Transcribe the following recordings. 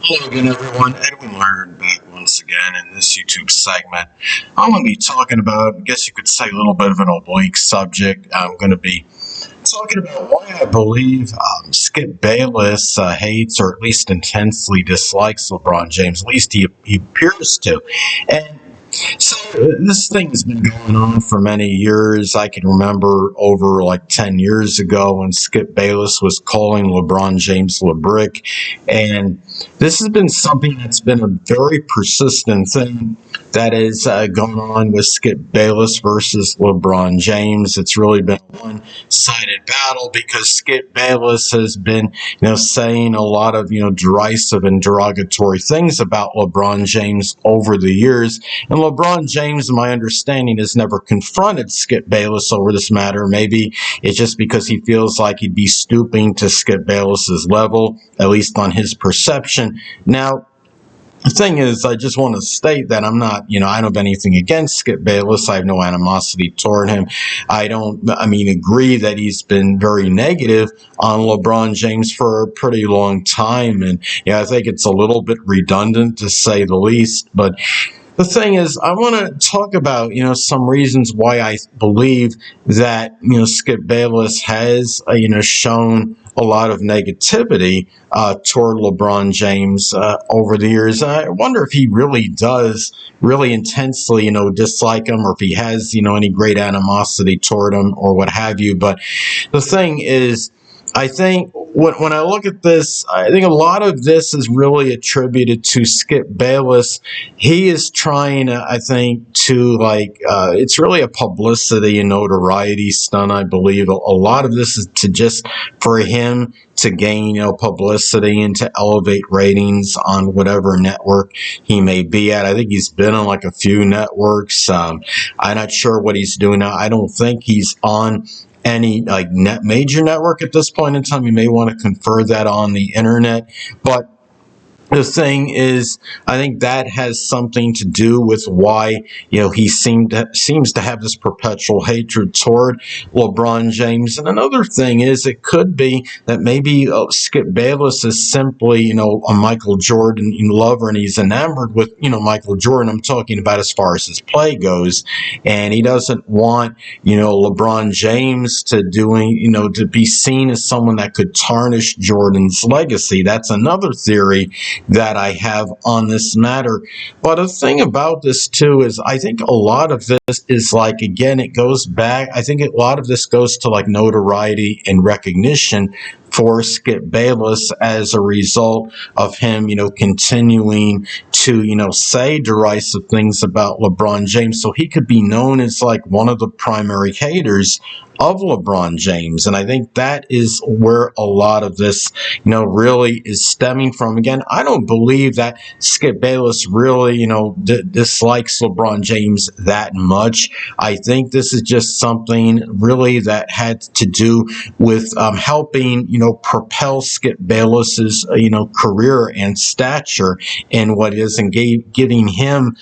Hello again, everyone. Edwin Learnard back once again in this YouTube segment. I'm going to be talking about, I guess you could say, a little bit of an oblique subject. I'm going to be talking about why I believe Skip Bayless hates or at least intensely dislikes LeBron James. At least he appears to. And so this thing has been going on for many years. I can remember over like 10 years ago when Skip Bayless was calling LeBron James LeBrick. And this has been something that's been a very persistent thing that is going on with Skip Bayless versus LeBron James. It's really been a one-sided battle because Skip Bayless has been, saying a lot of, derisive and derogatory things about LeBron James over the years. And LeBron James, in my understanding, has never confronted Skip Bayless over this matter. Maybe it's just because he feels like he'd be stooping to Skip Bayless's level, at least on his perception. Now, the thing is, I just want to state that I'm not, I don't have anything against Skip Bayless. I have no animosity toward him. Agree that he's been very negative on LeBron James for a pretty long time. And, I think it's a little bit redundant to say the least. But the thing is, I want to talk about, some reasons why I believe that, Skip Bayless has, shown a lot of negativity toward LeBron James over the years. I wonder if he really does really intensely, dislike him, or if he has, any great animosity toward him or what have you. But the thing is, I think when I look at this, I think a lot of this is really attributed to Skip Bayless. He is trying, I think, to it's really a publicity and notoriety stunt, I believe. A lot of this is to just for him to gain, publicity and to elevate ratings on whatever network he may be at. I think he's been on a few networks. I'm not sure what he's doing now. I don't think he's on any major network at this point in time. You may want to confer that on the internet, but the thing is, I think that has something to do with why, he seems to have this perpetual hatred toward LeBron James. And another thing is, it could be that maybe Skip Bayless is simply, a Michael Jordan lover, and he's enamored with, Michael Jordan. I'm talking about as far as his play goes, and he doesn't want, LeBron James to be seen as someone that could tarnish Jordan's legacy. That's another theory that I have on this matter. But the thing about this too is, I think a lot of this is again, it goes back, I think a lot of this goes to notoriety and recognition for Skip Bayless as a result of him, continuing to, say derisive things about LeBron James. So he could be known as one of the primary haters of LeBron James. And I think that is where a lot of this, really is stemming from. Again, I don't believe that Skip Bayless really, dislikes LeBron James that much. I think this is just something really that had to do with helping, propel Skip Bayless's, career and stature in what is, and giving him,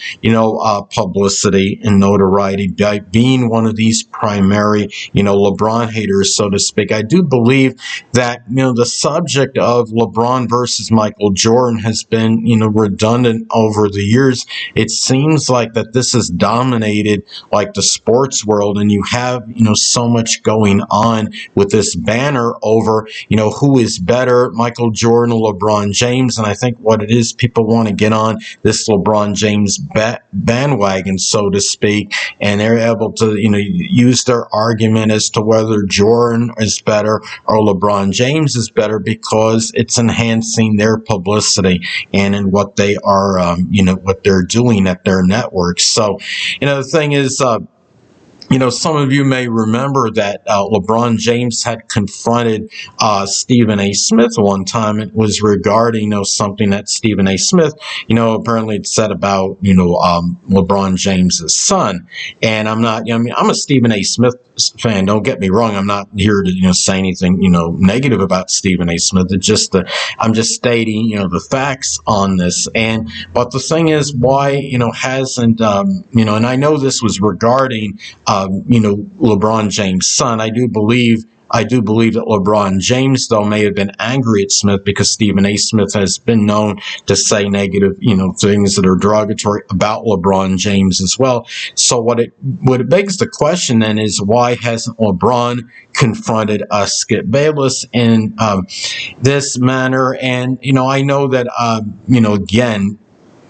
publicity and notoriety by being one of these primary, LeBron haters, so to speak. I do believe that, the subject of LeBron versus Michael Jordan has been, redundant over the years. It seems like that this has dominated the sports world, and you have, so much going on with this banner over, who is better, Michael Jordan or LeBron James. And I think what it is, people want to get on this LeBron James bandwagon, so to speak, and they're able to, use their argument as to whether Jordan is better or LeBron James is better because it's enhancing their publicity and in what they are, what they're doing at their networks. So, the thing is, some of you may remember that LeBron James had confronted Stephen A. Smith one time. It was regarding, something that Stephen A. Smith, apparently had said about, LeBron James's son. And I'm not, I'm a Stephen A. Smith fan. Don't get me wrong. I'm not here to, say anything, negative about Stephen A. Smith. It's just I'm just stating, the facts on this. But the thing is, why, hasn't, and I know this was regarding, LeBron James' son. I do believe I do believe that LeBron James, though, may have been angry at Smith because Stephen A. Smith has been known to say negative, things that are derogatory about LeBron James as well. So what it begs the question then is, why hasn't LeBron confronted Skip Bayless in this manner? And I know that again,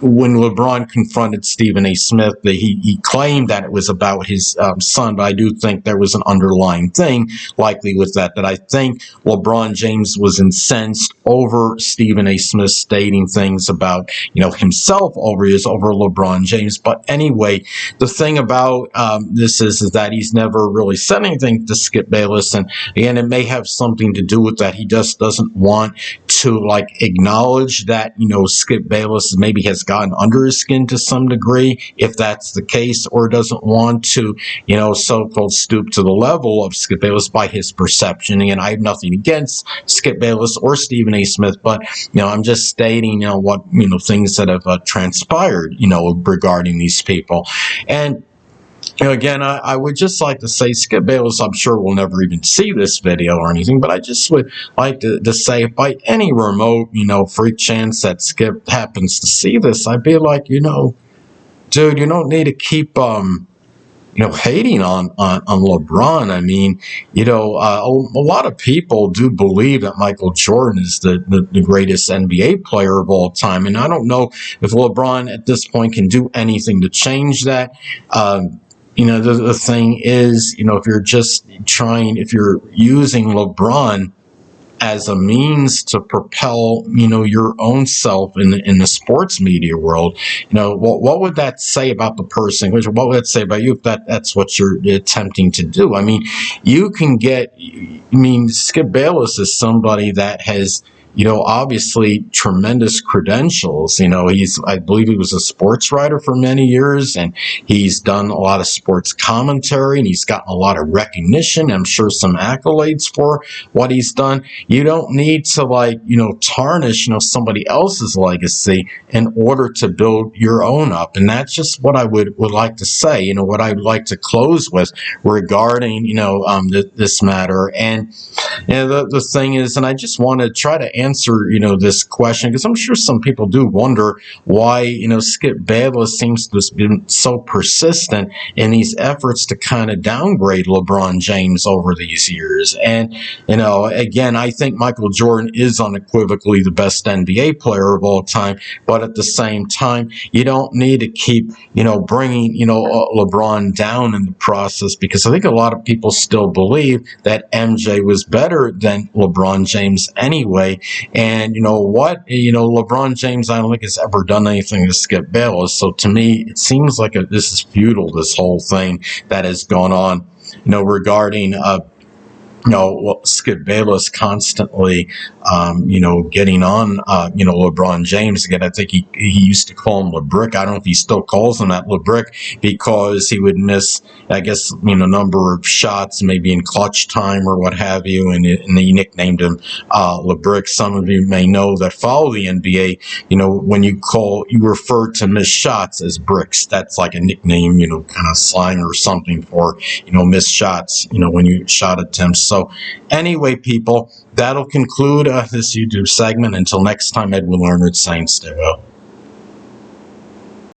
when LeBron confronted Stephen A. Smith, he claimed that it was about his son, but I do think there was an underlying thing, likely with that I think LeBron James was incensed over Stephen A. Smith stating things about, himself over LeBron James. But anyway, the thing about this is that he's never really said anything to Skip Bayless, and again, it may have something to do with that. He just doesn't want to acknowledge that, Skip Bayless maybe has gotten under his skin to some degree, if that's the case, or doesn't want to, so-called stoop to the level of Skip Bayless by his perception. And I have nothing against Skip Bayless or Stephen A. Smith, but, I'm just stating, what, things that have transpired, regarding these people. And again, I would just like to say, Skip Bayless, I'm sure will never even see this video or anything, but I just would like to say, if by any remote, freak chance that Skip happens to see this, I'd be like, dude, you don't need to keep, hating on LeBron. I mean, a lot of people do believe that Michael Jordan is the greatest NBA player of all time, and I don't know if LeBron at this point can do anything to change that. The thing is, if you're using LeBron as a means to propel, your own self in the sports media world, what would that say about the person? What would that say about you if that's what you're attempting to do? I mean, Skip Bayless is somebody that has, obviously tremendous credentials. I believe he was a sports writer for many years, and he's done a lot of sports commentary, and he's gotten a lot of recognition. I'm sure some accolades for what he's done. You don't need to tarnish, somebody else's legacy in order to build your own up. And that's just what I would like to say, what I'd like to close with regarding, this matter. And, the thing is, and I just want to try to answer, this question, because I'm sure some people do wonder why, Skip Bayless seems to have been so persistent in these efforts to kind of downgrade LeBron James over these years. And, again, I think Michael Jordan is unequivocally the best NBA player of all time, but at the same time, you don't need to keep, bringing, LeBron down in the process, because I think a lot of people still believe that MJ was better than LeBron James anyway. And LeBron James, I don't think has ever done anything to Skip Bayless. So to me, it seems like this is futile, this whole thing that has gone on, regarding Skip Bayless constantly, getting on, LeBron James. Again, I think he used to call him LeBrick. I don't know if he still calls him that, LeBrick, because he would miss, I guess, number of shots, maybe in clutch time or what have you, and he nicknamed him LeBrick. Some of you may know that follow the NBA, when you refer to missed shots as bricks. That's like a nickname, kind of slang or something for, missed shots, when you shot attempts. So anyway, people, that'll conclude this YouTube segment. Until next time, Edwin Learnard saying stay well.